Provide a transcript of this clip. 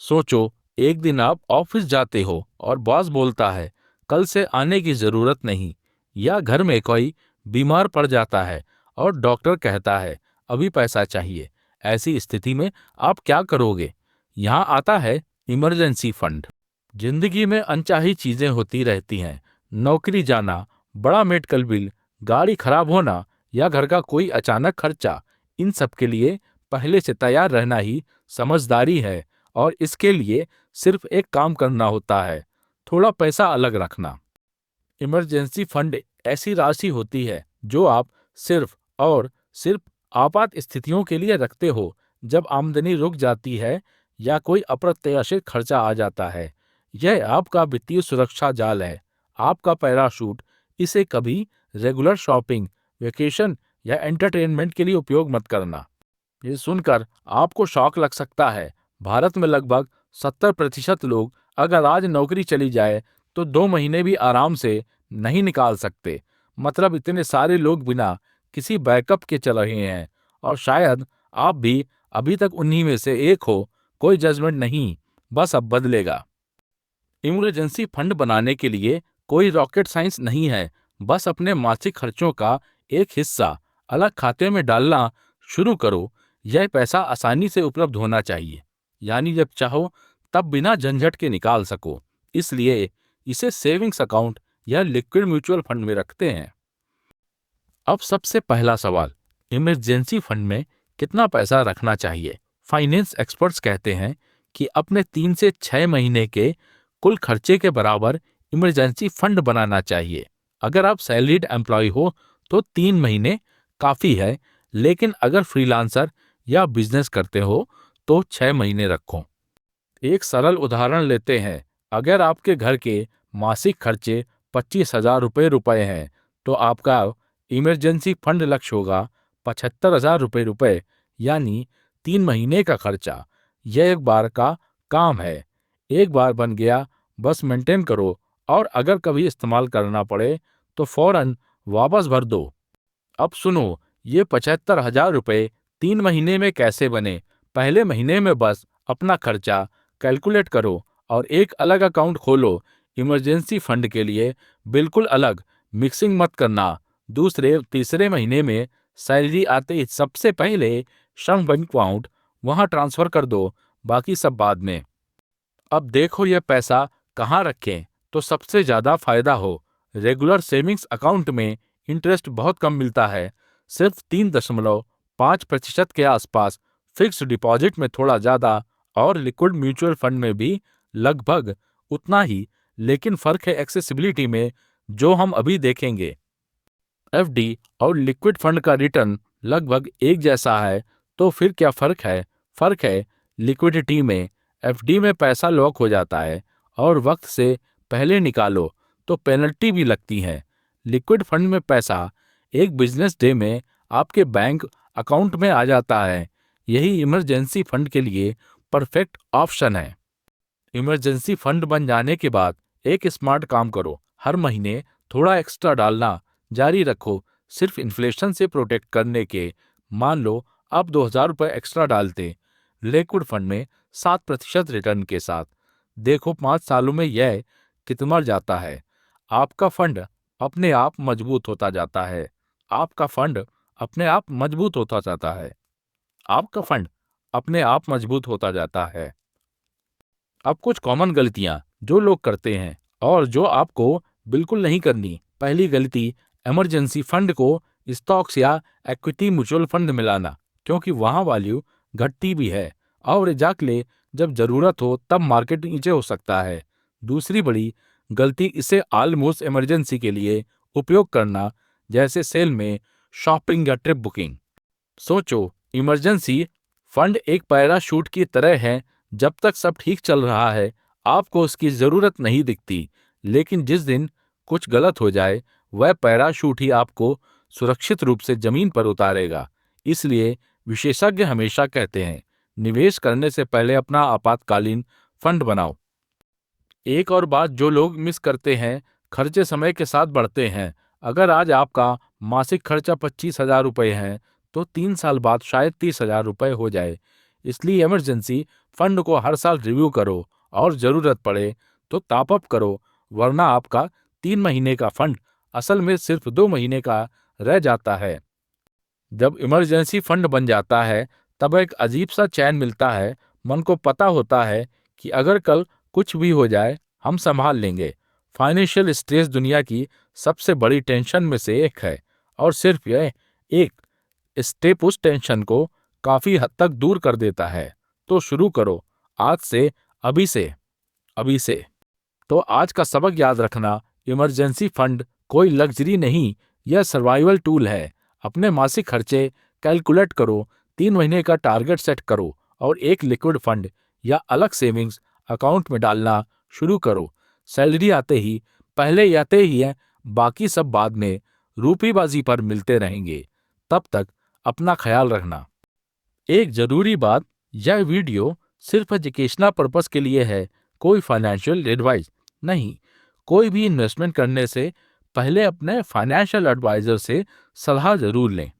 सोचो, एक दिन आप ऑफिस जाते हो और बॉस बोलता है कल से आने की जरूरत नहीं, या घर में कोई बीमार पड़ जाता है और डॉक्टर कहता है अभी पैसा चाहिए। ऐसी स्थिति में आप क्या करोगे? यहाँ आता है इमरजेंसी फंड। जिंदगी में अनचाही चीजें होती रहती हैं। नौकरी जाना, बड़ा मेडिकल बिल, गाड़ी खराब होना या घर का कोई अचानक खर्चा। इन सब के लिए पहले से तैयार रहना ही समझदारी है। और इसके लिए सिर्फ एक काम करना होता है, थोड़ा पैसा अलग रखना। इमरजेंसी फंड ऐसी राशि होती है जो आप सिर्फ और सिर्फ आपात स्थितियों के लिए रखते हो, जब आमदनी रुक जाती है या कोई अप्रत्याशित खर्चा आ जाता है। यह आपका वित्तीय सुरक्षा जाल है, आपका पैराशूट। इसे कभी रेगुलर शॉपिंग, वेकेशन या एंटरटेनमेंट के लिए उपयोग मत करना। ये सुनकर आपको शॉक लग सकता है। भारत में लगभग 70% लोग अगर आज नौकरी चली जाए तो 2 महीने भी आराम से नहीं निकाल सकते। मतलब इतने सारे लोग बिना किसी बैकअप के चल रहे हैं, और शायद आप भी अभी तक उन्हीं में से एक हो। कोई जजमेंट नहीं, बस अब बदलेगा। इमरजेंसी फंड बनाने के लिए कोई रॉकेट साइंस नहीं है। बस अपने मासिक खर्चों का एक हिस्सा अलग खाते में डालना शुरू करो। यह पैसा आसानी से उपलब्ध होना चाहिए, यानी जब चाहो तब बिना झंझट के निकाल सको। इसलिए इसे सेविंग्स अकाउंट या लिक्विड म्यूचुअल फंड में रखते हैं। अब सबसे पहला सवाल, इमरजेंसी फंड में कितना पैसा रखना चाहिए? फाइनेंस एक्सपर्ट्स कहते हैं कि अपने 3 से 6 महीने के कुल खर्चे के बराबर इमरजेंसी फंड बनाना चाहिए। अगर आप सैलरीड एम्प्लॉय हो तो 3 महीने काफी है, लेकिन अगर फ्रीलांसर या बिजनेस करते हो तो 6 महीने रखो। एक सरल उदाहरण लेते हैं। अगर आपके घर के मासिक खर्चे 25,000 रुपये हैं, तो आपका इमरजेंसी फंड लक्ष्य होगा 75,000 रुपये, यानी 3 महीने का खर्चा। यह एक बार का काम है, एक बार बन गया, बस मेंटेन करो, और अगर कभी इस्तेमाल करना पड़े तो फौरन वापस भर दो। अब सुनो, ये 75,000 रुपये 3 महीने में कैसे बने? पहले महीने में बस अपना खर्चा कैलकुलेट करो और एक अलग अकाउंट खोलो इमरजेंसी फंड के लिए, बिल्कुल अलग, मिक्सिंग मत करना। दूसरे तीसरे महीने में सैलरी आते ही सबसे पहले श्रम बैंक अकाउंट वहां ट्रांसफर कर दो, बाकी सब बाद में। अब देखो ये पैसा कहाँ रखें तो सबसे ज्यादा फायदा हो। रेगुलर सेविंग्स अकाउंट में इंटरेस्ट बहुत कम मिलता है, सिर्फ 3.5% के आसपास। फिक्स्ड डिपॉजिट में थोड़ा ज्यादा, और लिक्विड म्यूचुअल फंड में भी लगभग उतना ही, लेकिन फर्क है एक्सेसिबिलिटी में, जो हम अभी देखेंगे। एफडी और लिक्विड फंड का रिटर्न लगभग एक जैसा है, तो फिर क्या फर्क है? फर्क है लिक्विडिटी में। एफडी में पैसा लॉक हो जाता है और वक्त से पहले निकालो तो पेनल्टी भी लगती है। लिक्विड फंड में पैसा एक बिजनेस डे में आपके बैंक अकाउंट में आ जाता है। यही इमरजेंसी फंड के लिए परफेक्ट ऑप्शन है। इमरजेंसी फंड बन जाने के बाद एक स्मार्ट काम करो, हर महीने थोड़ा एक्स्ट्रा डालना जारी रखो, सिर्फ इन्फ्लेशन से प्रोटेक्ट करने के। मान लो आप 2,000 रुपये एक्स्ट्रा डालते लिक्विड फंड में 7% रिटर्न के साथ। देखो 5 सालों में यह कितना जाता है। आपका फंड अपने आप मजबूत होता जाता है। आपका फंड अपने आप मजबूत होता जाता है। आपका फंड अपने आप मजबूत होता जाता है। अब कुछ कॉमन गलतियां जो लोग करते हैं और जो आपको बिल्कुल नहीं करनी। पहली गलती, इमरजेंसी फंड को स्टॉक्स या इक्विटी म्यूचुअल फंड में लाना, क्योंकि वहां वैल्यू घटती भी है, और एग्जैक्टली जब जरूरत हो तब मार्केट नीचे हो सकता है। दूसरी बड़ी गलती, इसे ऑलमोस्ट इमरजेंसी के लिए उपयोग करना, जैसे सेल में शॉपिंग या ट्रिप बुकिंग। सोचो, इमरजेंसी फंड एक पैराशूट की तरह है। जब तक सब ठीक चल रहा है आपको उसकी जरूरत नहीं दिखती, लेकिन जिस दिन कुछ गलत हो जाए वह पैराशूट ही आपको सुरक्षित रूप से जमीन पर उतारेगा। इसलिए विशेषज्ञ हमेशा कहते हैं, निवेश करने से पहले अपना आपातकालीन फंड बनाओ। एक और बात जो लोग मिस करते हैं, खर्चे समय के साथ बढ़ते हैं। अगर आज आपका मासिक खर्चा 25,000 रुपये है तो 3 साल बाद शायद 30,000 रुपये हो जाए। इसलिए इमरजेंसी फंड को हर साल रिव्यू करो और जरूरत पड़े तो टॉप अप करो, वरना आपका 3 महीने का फंड असल में सिर्फ 2 महीने का रह जाता है। जब इमरजेंसी फंड बन जाता है तब एक अजीब सा चैन मिलता है। मन को पता होता है कि अगर कल कुछ भी हो जाए हम संभाल लेंगे। फाइनेंशियल स्ट्रेस दुनिया की सबसे बड़ी टेंशन में से एक है और सिर्फ यह एक स्टेप उस टेंशन को काफी हद तक दूर कर देता है। तो शुरू करो आज से, अभी से, अभी से। तो आज का सबक याद रखना, इमरजेंसी फंड कोई लग्जरी नहीं, यह सर्वाइवल टूल है। अपने मासिक खर्चे कैलकुलेट करो, 3 महीने का टारगेट सेट करो और एक लिक्विड फंड या अलग सेविंग्स अकाउंट में डालना शुरू करो। सैलरी आते ही पहले आते ही है, बाकी सब बाद में रूपीबाजी पर मिलते रहेंगे। तब तक अपना ख्याल रखना। एक जरूरी बात, यह वीडियो सिर्फ एजुकेशनल पर्पस के लिए है, कोई फाइनेंशियल एडवाइस नहीं। कोई भी इन्वेस्टमेंट करने से पहले अपने फाइनेंशियल एडवाइजर से सलाह जरूर लें।